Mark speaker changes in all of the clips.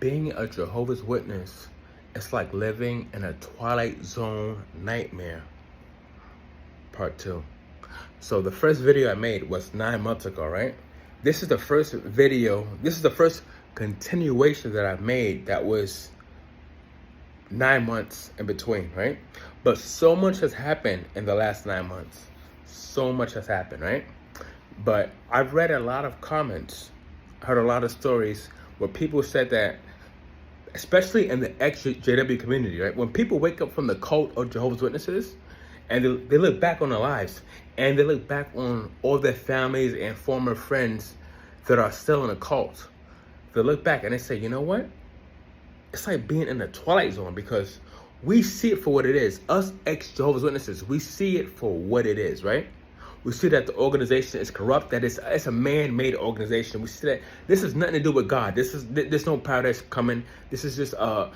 Speaker 1: Being a Jehovah's Witness, it's like living in a Twilight Zone nightmare. Part 2. So the first video I made was 9 months ago, right? This is the first video, this is the first continuation that I've made that was 9 months in between, right? But so much has happened in the last 9 months. So much has happened, right? But I've read a lot of comments, heard a lot of stories where people said that, especially in the ex-JW community, right? When people wake up from the cult of Jehovah's Witnesses and they look back on their lives and they look back on all their families and former friends that are still in a cult, they look back and they say, you know what? It's like being in the Twilight Zone, because we see it for what it is. Us ex-Jehovah's Witnesses, we see it for what it is, right? We see that the organization is corrupt, that it's a man-made organization. We see that this has nothing to do with God. There's no paradise coming. This is just a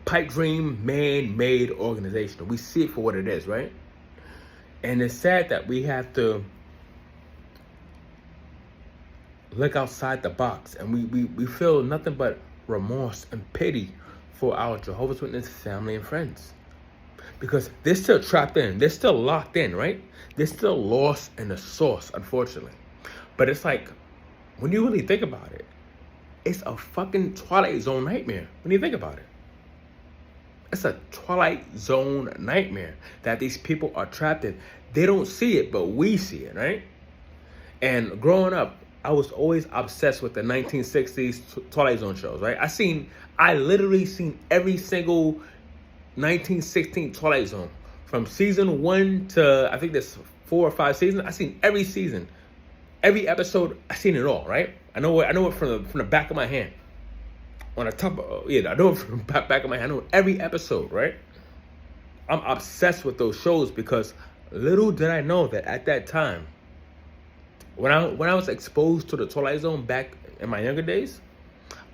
Speaker 1: pipe dream, man-made organization. We see it for what it is, right? And it's sad that we have to look outside the box, and we feel nothing but remorse and pity for our Jehovah's Witness family and friends, because they're still trapped in, they're still locked in, right? They're still lost in the source, unfortunately. But it's like, when you really think about it, it's a fucking Twilight Zone nightmare. When you think about it, it's a Twilight Zone nightmare that these people are trapped in. They don't see it, but we see it, right? And growing up, I was always obsessed with the 1960s Twilight Zone shows, right? I literally seen every single 1916 Twilight Zone. From season 1 to, I think there's 4 or 5 seasons. I seen every season. Every episode, I seen it all, right? I know it from the back of my hand. On the top of, I know it from the back of my hand. I know every episode, right? I'm obsessed with those shows, because little did I know that at that time, when I was exposed to the Twilight Zone back in my younger days,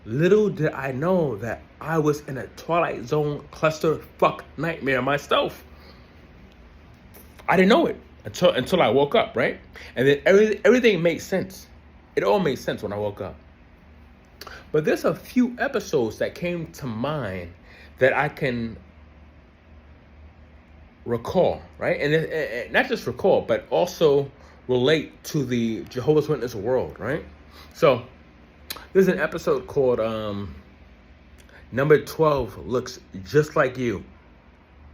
Speaker 1: little did I know that I was in a Twilight Zone cluster fuck nightmare myself. I didn't know it until I woke up, right? And then everything makes sense. It all makes sense when I woke up. But there's a few episodes that came to mind that I can recall, right? And not just recall, but also relate to the Jehovah's Witness world, right? So there's an episode called Number 12 Looks Just Like You.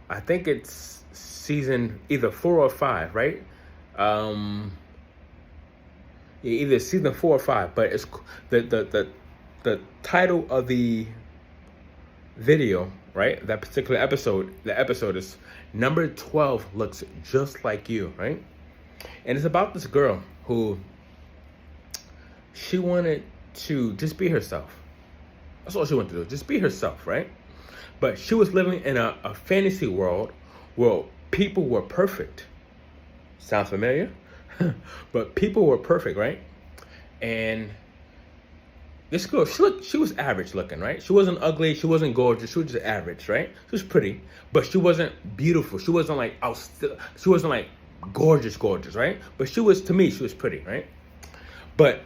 Speaker 1: I think it's season either 4 or 5, right? Either season 4 or 5, but it's the title of the video, right? That particular episode, the episode is Number 12 Looks Just Like You, right? And it's about this girl who, she wanted to just be herself. That's all she wanted to do, just be herself, right? But she was living in a fantasy world where people were perfect. Sound familiar? But people were perfect, right? And this girl, she was average looking, right? She wasn't ugly, she wasn't gorgeous, she was just average, right? She was pretty, but she wasn't beautiful. She wasn't like she wasn't like gorgeous, right? But to me, she was pretty, right? But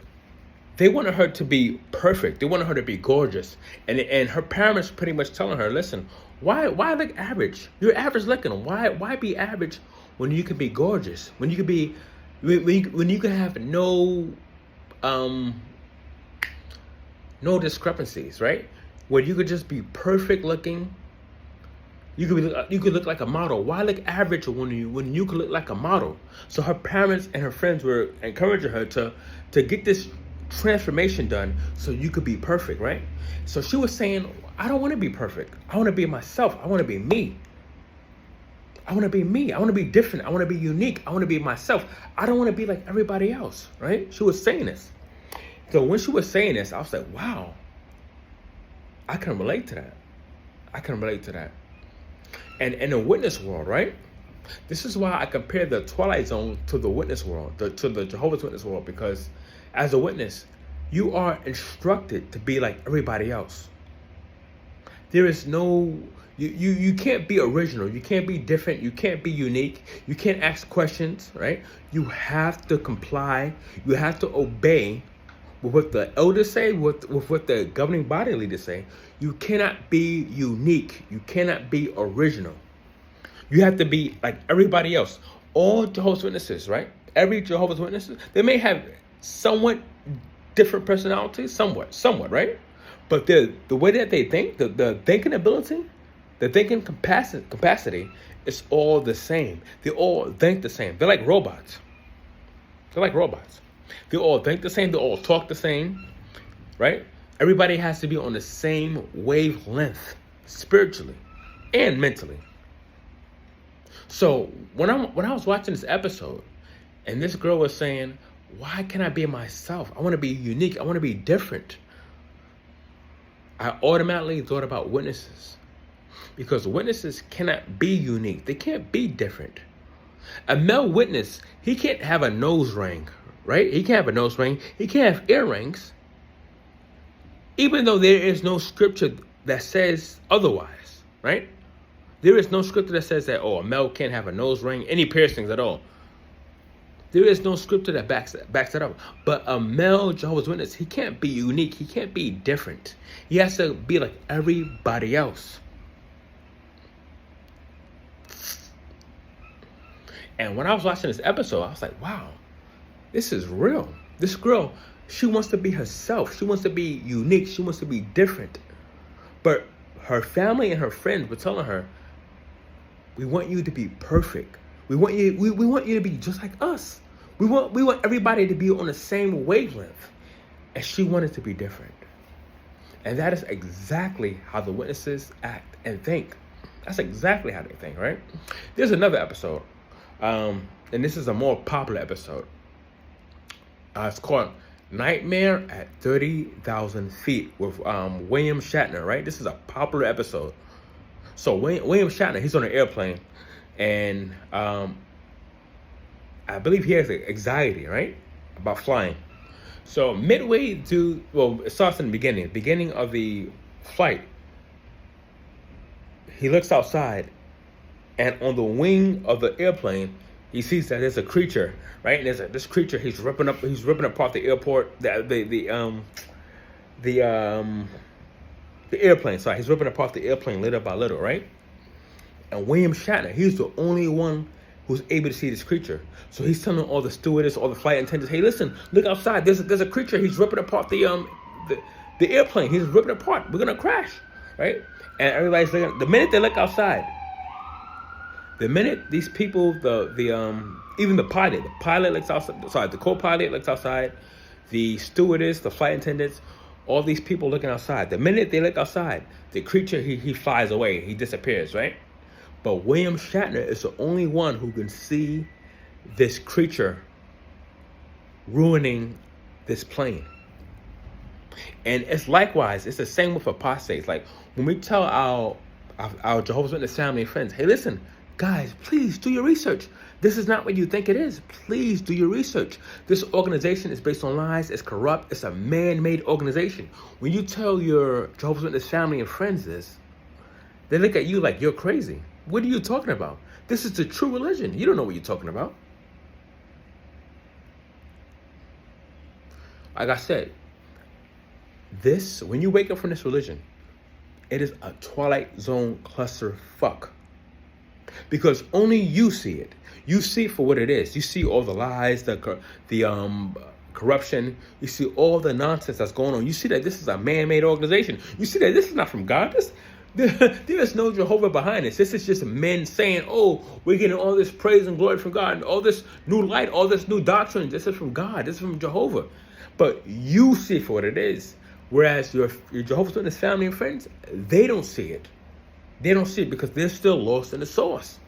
Speaker 1: they wanted her to be perfect. They wanted her to be gorgeous. And her parents pretty much telling her, listen, why look average? You're average looking. Why be average when you can be gorgeous? When you can be, when you can have no discrepancies, right? Where you could just be perfect looking. You could look like a model. Why look average when you could look like a model? So her parents and her friends were encouraging her to get this transformation done so you could be perfect, right? So she was saying, I don't want to be perfect. I want to be myself. I want to be me. I want to be me. I want to be different. I want to be unique. I want to be myself. I don't want to be like everybody else, right? She was saying this. So when she was saying this, I was like, wow, I can relate to that. I can relate to that. And in the witness world, right? This is why I compare the Twilight Zone to the witness world, to the Jehovah's Witness world, because as a witness, you are instructed to be like everybody else. There is no, you can't be original. You can't be different. You can't be unique. You can't ask questions, right? You have to comply. You have to obey with what the elders say, with what the governing body leaders say. You cannot be unique. You cannot be original. You have to be like everybody else. All Jehovah's Witnesses, right? Every Jehovah's Witnesses, they may have somewhat different personalities, somewhat, right? But the way that they think, the thinking ability, the thinking capacity is all the same. They all think the same. They're like robots. They all think the same. They all talk the same, right? Everybody has to be on the same wavelength, spiritually and mentally. So when I was watching this episode, and this girl was saying, "Why can't I be myself? I want to be unique. I want to be different." I automatically thought about witnesses, because witnesses cannot be unique. They can't be different. A male witness, he can't have a nose ring, right? He can't have a nose ring. He can't have earrings, even though there is no scripture that says otherwise, right? There is no scripture that says that, a male can't have a nose ring, any piercings at all. There is no scripture that backs it up. But a male Jehovah's Witness, he can't be unique. He can't be different. He has to be like everybody else. And when I was watching this episode, I was like, wow, this is real. This girl, she wants to be herself. She wants to be unique. She wants to be different. But her family and her friends were telling her, we want you to be perfect. We want you to be just like us. We want everybody to be on the same wavelength. And she wanted to be different. And that is exactly how the witnesses act and think. That's exactly how they think, right? There's another episode. And this is a more popular episode. It's called Nightmare at 30,000 Feet with William Shatner, right? This is a popular episode. So William Shatner, he's on an airplane, and I believe he has anxiety, right, about flying. So midway through, it starts in the beginning of the flight. He looks outside, and on the wing of the airplane, he sees that there's a creature, right? And this creature, he's ripping apart the airport, the airplane. Sorry, he's ripping apart the airplane little by little, right? And William Shatner, he's the only one who's able to see this creature. So he's telling all the stewardess, all the flight attendants, hey, listen, look outside. There's a creature. He's ripping apart the airplane. He's ripping it apart. We're gonna crash, right? And everybody's looking. The minute they look outside, the minute these people, even the pilot looks outside. Sorry, the co-pilot looks outside. The stewardess, the flight attendants, all these people looking outside. The minute they look outside, the creature, he flies away. He disappears, right? But William Shatner is the only one who can see this creature ruining this plane. And it's likewise, it's the same with apostates. Like when we tell our Jehovah's Witness family and friends, hey, listen, guys, please do your research. This is not what you think it is. Please do your research. This organization is based on lies. It's corrupt. It's a man-made organization. When you tell your Jehovah's Witness family and friends this, they look at you like you're crazy. What are you talking about? This is the true religion. You don't know what you're talking about. Like I said, when you wake up from this religion, it is a Twilight Zone cluster fuck. Because only you see it. You see it for what it is. You see all the lies, the corruption. You see all the nonsense that's going on. You see that this is a man-made organization. You see that this is not from God. There is no Jehovah behind this. This is just men saying, oh, we're getting all this praise and glory from God, and all this new light, all this new doctrine. This is from God. This is from Jehovah. But you see it for what it is. Whereas your Jehovah's Witness family and friends, they don't see it. They don't see it because they're still lost in the source.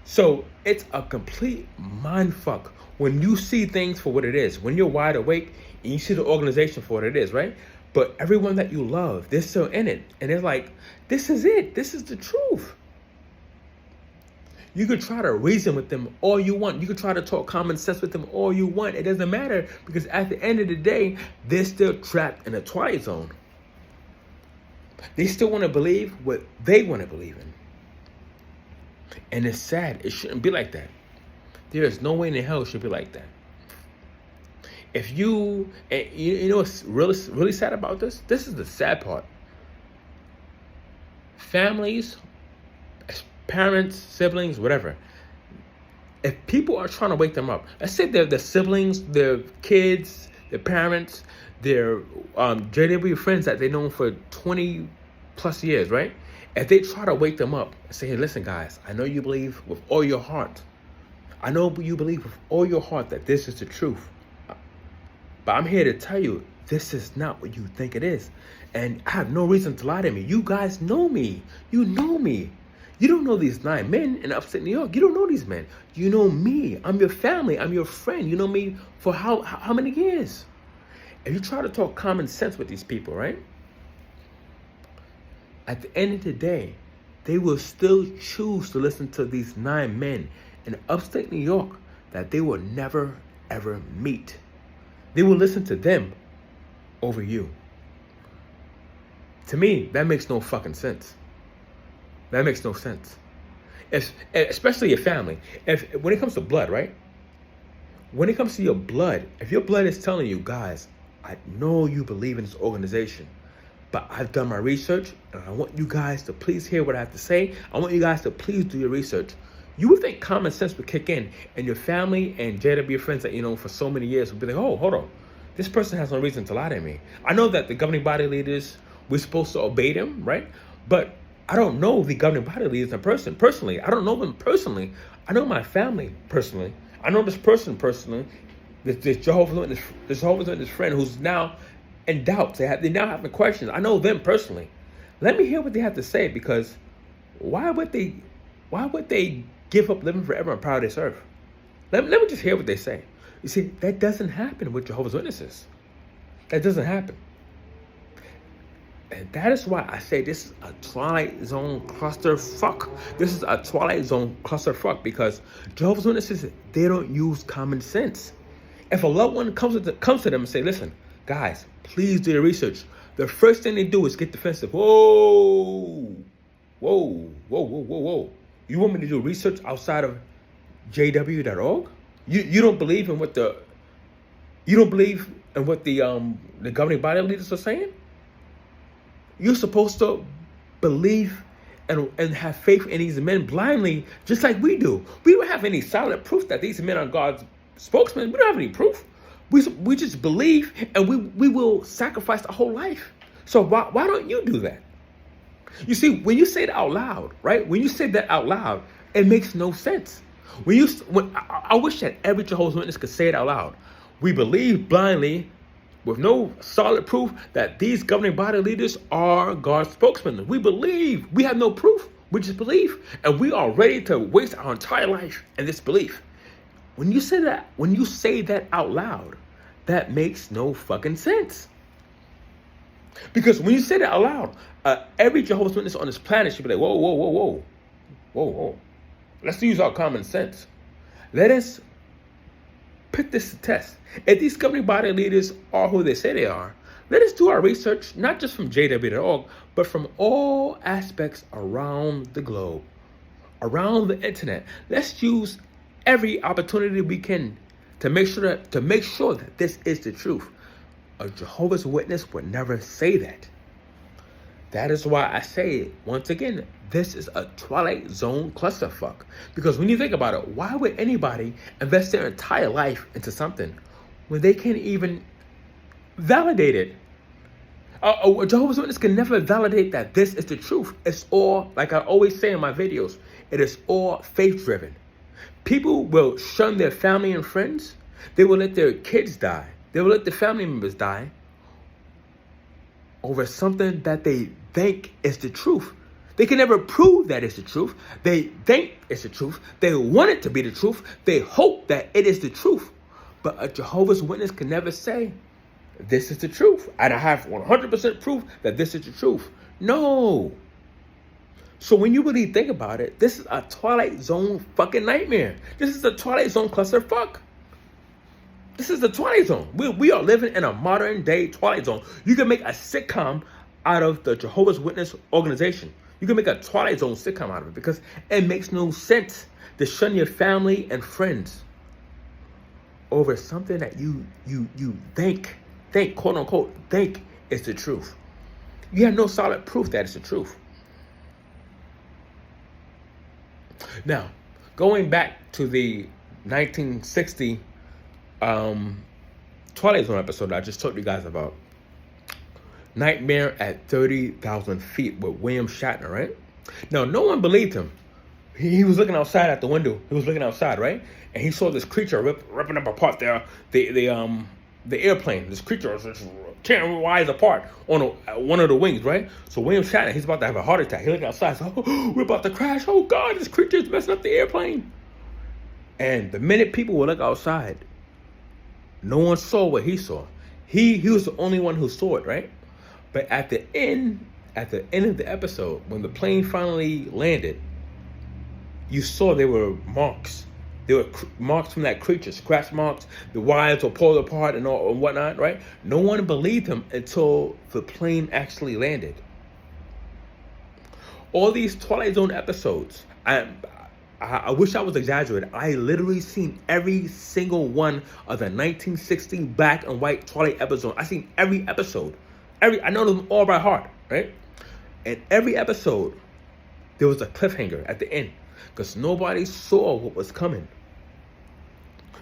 Speaker 1: So it's a complete mindfuck when you see things for what it is. When you're wide awake and you see the organization for what it is, right? But everyone that you love, they're still in it. And they're like, this is it. This is the truth. You could try to reason with them all you want. You could try to talk common sense with them all you want. It doesn't matter because at the end of the day, they're still trapped in a Twilight Zone. They still want to believe what they want to believe in. And it's sad. It shouldn't be like that. There is no way in hell it should be like that. If you, and you know what's really sad about this? This is the sad part. Families, parents, siblings, whatever. If people are trying to wake them up, let's say they're the siblings, their kids, their parents, their JW friends that they've known for 20 plus years, right? If they try to wake them up and say, hey, listen, guys, I know you believe with all your heart. I know you believe with all your heart that this is the truth. But I'm here to tell you, this is not what you think it is. And I have no reason to lie to me. You guys know me. You know me. You don't know these 9 men in upstate New York. You don't know these men. You know me. I'm your family. I'm your friend. You know me for how many years? If you try to talk common sense with these people, right? At the end of the day, they will still choose to listen to these 9 men in upstate New York that they will never, ever meet. They will listen to them over you. To me, that makes no fucking sense. That makes no sense. Especially your family. When it comes to blood, right? When it comes to your blood, if your blood is telling you, guys, I know you believe in this organization, but I've done my research, and I want you guys to please hear what I have to say. I want you guys to please do your research. You would think common sense would kick in, and your family and JW friends that you know for so many years would be like, oh, hold on. This person has no reason to lie to me. I know that the governing body leaders, we're supposed to obey them, right? But I don't know the governing body leaders in person. Personally, I don't know them personally. I know my family personally. I know this person personally. This Jehovah's Witness friend who's now in doubt. They now have questions. I know them personally. Let me hear what they have to say, because why would they give up living forever and proud they serve? Let me just hear what they say. You see, that doesn't happen with Jehovah's Witnesses. That doesn't happen. And that is why I say this is a Twilight Zone clusterfuck. This is a Twilight Zone clusterfuck, because Jehovah's Witnesses, they don't use common sense. If a loved one comes to them and say, listen, guys, please do your research, the first thing they do is get defensive. Whoa. You want me to do research outside of jw.org? You don't believe in what the governing body leaders are saying? You're supposed to believe and have faith in these men blindly, just like we do. We don't have any solid proof that these men are God's spokesmen. We don't have any proof. We just believe, and we will sacrifice our whole life. So why don't you do that? You see, when you say it out loud, right? When you say that out loud, it makes no sense. I wish that every Jehovah's Witness could say it out loud. We believe blindly, with no solid proof, that these governing body leaders are God's spokesmen. We believe. We have no proof. We just believe. And we are ready to waste our entire life in this belief. When you say that out loud, that makes no fucking sense. Because when you say that out loud, every Jehovah's Witness on this planet should be like, whoa. Let's use our common sense. Let us put this to test. If these governing body leaders are who they say they are, let us do our research, not just from jw.org, but from all aspects around the globe, around the internet. Let's use every opportunity we can to make sure that this is the truth. A Jehovah's Witness would never say that. That is why I say, once again, this is a Twilight Zone clusterfuck. Because when you think about it, why would anybody invest their entire life into something when they can't even validate it? A Jehovah's Witness can never validate that this is the truth. It's all, like I always say in my videos, it is all faith-driven. People will shun their family and friends. They will let their kids die. They will let the family members die over something that they think is the truth. They can never prove that it's the truth. They think it's the truth. They want it to be the truth. They hope that it is the truth. But a Jehovah's Witness can never say, this is the truth. And I have 100% proof that this is the truth. No. So when you really think about it, this is a Twilight Zone fucking nightmare. This is a Twilight Zone clusterfuck. This is the Twilight Zone. We are living in a modern day Twilight Zone. You can make a sitcom out of the Jehovah's Witness organization. You can make a Twilight Zone sitcom out of it, because it makes no sense to shun your family and friends over something that you think, quote unquote, think is the truth. You have no solid proof that it's the truth. Now, going back to the 1960 Twilight Zone episode I just told you guys about, Nightmare at 30,000 feet with William Shatner, right? Now, no one believed him. He was looking outside at the window. He was looking outside, right? And he saw this creature ripping up apart the airplane. This creature was just tearing wires apart on one of the wings, right? So William Shatner, he's about to have a heart attack. He's looking outside. So, oh, we're about to crash. Oh, God, this creature is messing up the airplane. And the minute people would look outside, no one saw what he saw. He was the only one who saw it, right? But at the end of the episode, when the plane finally landed, you saw there were marks. There were marks from that creature, scratch marks. The wires were pulled apart and all and whatnot, right? No one believed him until the plane actually landed. All these Twilight Zone episodes, I wish I was exaggerating. I literally seen every single one of the 1960 black and white Twilight episodes. I seen every episode. I know them all by heart, right? And every episode, there was a cliffhanger at the end because nobody saw what was coming.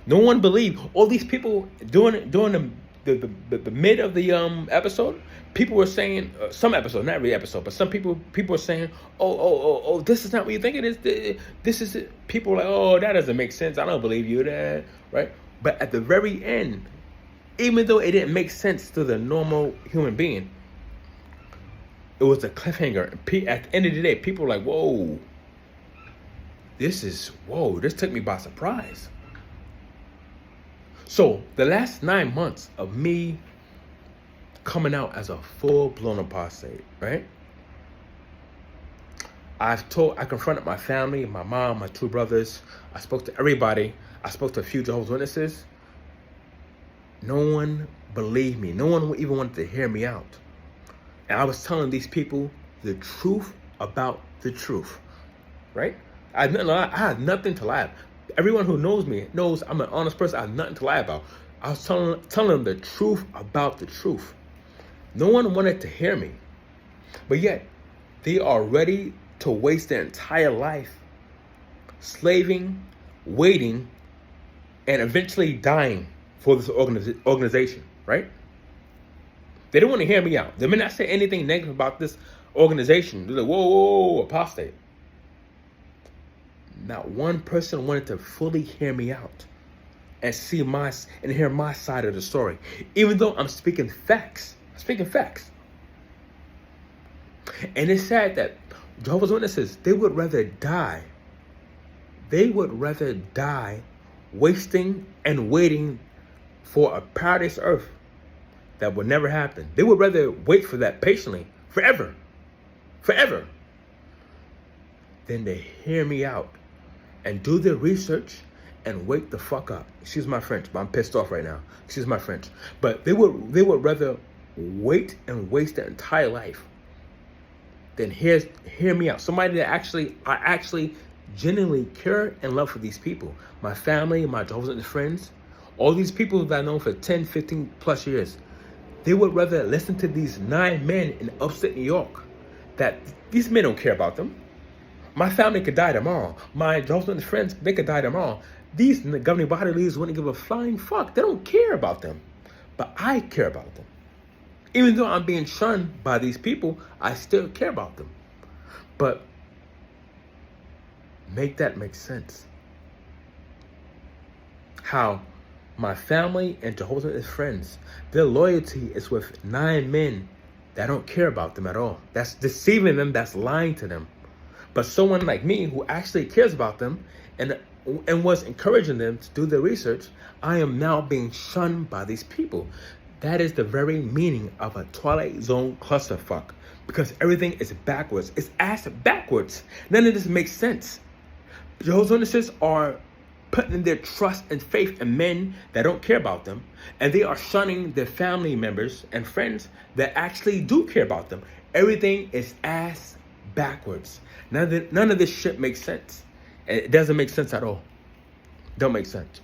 Speaker 1: No one believed. All these people during the mid of the episode, people were saying, some episodes, not every episode, but some people were saying, oh, this is not what you think it is. This is it. People were like, oh, that doesn't make sense. I don't believe you, that, right? But at the very end, even though it didn't make sense to the normal human being, it was a cliffhanger. At the end of the day, people were like, whoa, this took me by surprise. So the last 9 months of me coming out as a full-blown apostate, right? I confronted my family, my mom, my 2 brothers. I spoke to everybody. I spoke to a few Jehovah's Witnesses. No one believed me. No one even wanted to hear me out. And I was telling these people the truth about the truth, right? I had nothing to lie about. Everyone who knows me knows I'm an honest person. I have nothing to lie about. I was telling them the truth about the truth. No one wanted to hear me. But yet, they are ready to waste their entire life slaving, waiting, and eventually dying for this organization, right? They don't want to hear me out. They may not say anything negative about this organization. They're like, whoa, apostate. Not one person wanted to fully hear me out and hear my side of the story. Even though I'm speaking facts. And it's sad that Jehovah's Witnesses, they would rather die. They would rather die wasting and waiting for a paradise earth that would never happen. They would rather wait for that patiently, forever, than to hear me out and do their research and wake the fuck up. Excuse my French, but I'm pissed off right now. Excuse my French. But they would rather wait and waste their entire life than hear me out. Somebody that I actually genuinely care and love for these people. My family, my Jehovah's Witness friends, all these people that I've known for 10, 15 plus years. They would rather listen to these 9 men in upstate New York that these men don't care about them. My family could die tomorrow. My Jehovah's Witness friends, they could die tomorrow. These governing body leaders wouldn't give a flying fuck. They don't care about them. But I care about them. Even though I'm being shunned by these people, I still care about them. But make that make sense. How my family and Jehovah's Witness friends, their loyalty is with 9 men that don't care about them at all. That's deceiving them, that's lying to them. But someone like me who actually cares about them and was encouraging them to do their research, I am now being shunned by these people. That is the very meaning of a Twilight Zone clusterfuck. Because everything is backwards. It's ass backwards. None of this makes sense. Jehovah's Witnesses are putting their trust and faith in men that don't care about them. And they are shunning their family members and friends that actually do care about them. Everything is ass backwards. None of this shit makes sense. It doesn't make sense at all. Don't make sense.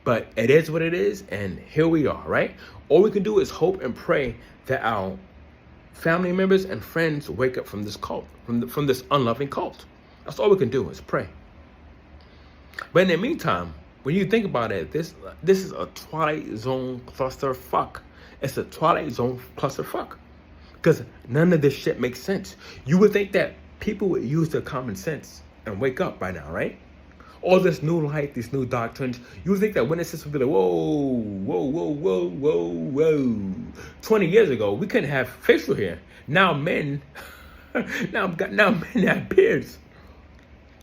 Speaker 1: But it is what it is, and here we are, right? All we can do is hope and pray that our family members and friends wake up from this cult, from this unloving cult. That's all we can do is pray. But in the meantime, when you think about it, this is a Twilight Zone cluster fuck. It's a Twilight Zone cluster fuck. Because none of this shit makes sense. You would think that people would use their common sense and wake up by now, right? All this new light, these new doctrines, you would think that witnesses would be like, whoa, whoa, whoa, whoa, whoa, whoa. 20 years ago, we couldn't have facial hair. Now men, now men have beards.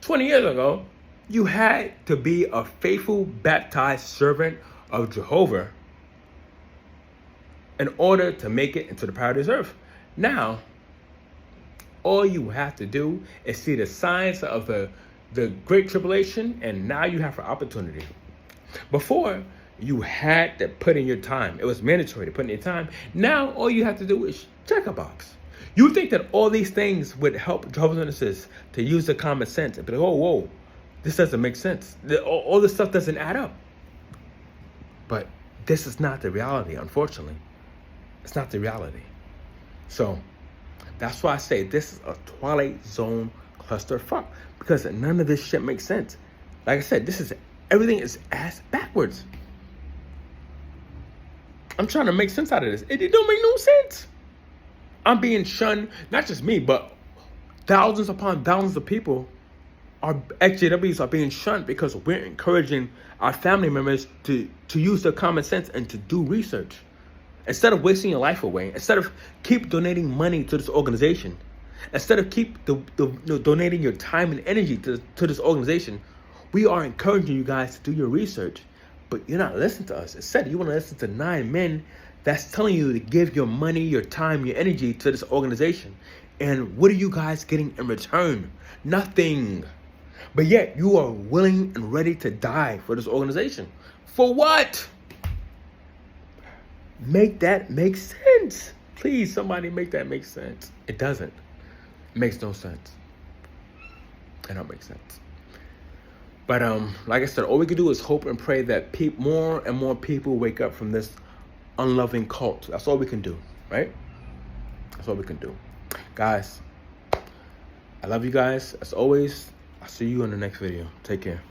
Speaker 1: 20 years ago, you had to be a faithful, baptized servant of Jehovah in order to make it into the paradise earth. Now, all you have to do is see the signs of the Great Tribulation, and now you have an opportunity. Before, you had to put in your time. It was mandatory to put in your time. Now, all you have to do is check a box. You think that all these things would help Jehovah's Witnesses to use the common sense and be like, oh, whoa, this doesn't make sense. All this stuff doesn't add up. But this is not the reality, unfortunately. It's not the reality. So that's why I say this is a Twilight Zone cluster fuck, because none of this shit makes sense. Like I said, everything is ass backwards. I'm trying to make sense out of this. It don't make no sense. I'm being shunned, not just me, but thousands upon thousands of people our XJWs are being shunned because we're encouraging our family members to use their common sense and to do research. Instead of wasting your life away, instead of keep donating money to this organization, instead of keep donating your time and energy to this organization, we are encouraging you guys to do your research. But you're not listening to us. Instead, you want to listen to 9 men that's telling you to give your money, your time, your energy to this organization. And what are you guys getting in return? Nothing. But yet, you are willing and ready to die for this organization. For what? Make that make sense. Please, somebody make that make sense. It doesn't. It makes no sense. It don't make sense. But like I said, all we can do is hope and pray that more and more people wake up from this unloving cult. That's all we can do, right? That's all we can do. Guys, I love you guys. As always, I'll see you in the next video. Take care.